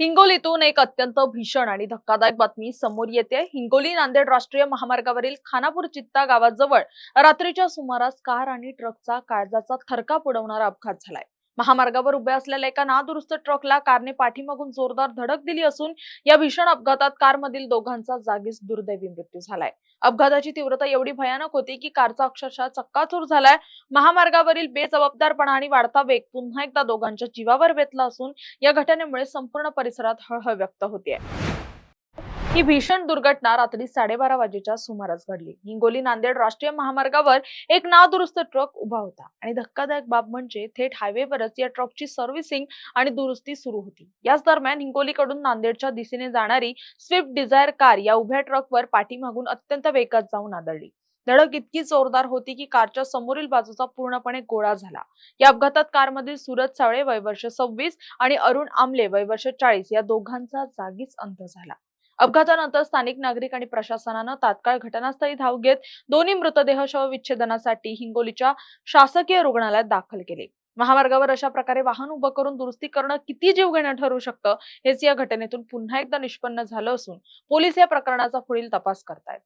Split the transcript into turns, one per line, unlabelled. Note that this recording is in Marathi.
हिंगोलीतून एक अत्यंत भीषण आणि धक्कादायक बातमी समोर येते। हिंगोली नांदेड राष्ट्रीय महामार्गावरील खानापूर चित्ता गावाजवळ रात्रीच्या सुमारास कार आणि ट्रकचा काळजाचा थरकाप उडवणारा अपघात झालाय। महामार्गावर उभ्या असलेल्या एका नादुरुस्त ट्रकला कारने पाठीमागून जोरदार धडक दिली असून या भीषण अपघातात कारमधील दोघांचा जागीच दुर्दैवी मृत्यू झालाय। अपघाताची तीव्रता एवढी भयानक होती की कारचा अक्षरशः चक्काचूर झालाय। महामार्गावरील बेजबाबदारपणा आणि वाढता वेग पुन्हा एकदा दोघांच्या जीवावर बेतला असून या घटनेमुळे संपूर्ण परिसरात हळहळ व्यक्त होते। ही भीषण दुर्घटना रात्री 12:30 वाजेच्या सुमारास घडली। हिंगोली नांदेड राष्ट्रीय महामार्गावर एक नादुरुस्त ट्रक उभा होता आणि धक्कादायक बाब म्हणजे थेट हायवेवरच या ट्रकची सर्व्हिसिंग आणि दुरुस्ती सुरू होती। याच दरम्यान हिंगोलीकडून नांदेडच्या दिशेने जाणारी स्विफ्ट डिझायर कार या उभ्या ट्रकवर पाठीमागून अत्यंत वेगात जाऊन आदळली। धडक इतकी जोरदार होती की कारच्या समोरील बाजूचा पूर्णपणे गोळा झाला। या अपघातात कारमधील सूरज सावळे वय वर्ष 26 आणि अरुण आमले वय वर्ष 40 या दोघांचा जागीच अंत झाला। अपघातानंतर स्थानिक नागरिक आणि प्रशासनानं तात्काळ घटनास्थळी धाव घेत दोन्ही मृतदेह शवविच्छेदनासाठी हिंगोलीच्या शासकीय रुग्णालयात दाखल केले। महामार्गावर अशा प्रकारे वाहन उभं करून दुरुस्ती करणं किती जीवघेणं ठरू शकतं हेच या घटनेतून पुन्हा एकदा निष्पन्न झालं असून पोलीस या प्रकरणाचा पुढील तपास करतायत।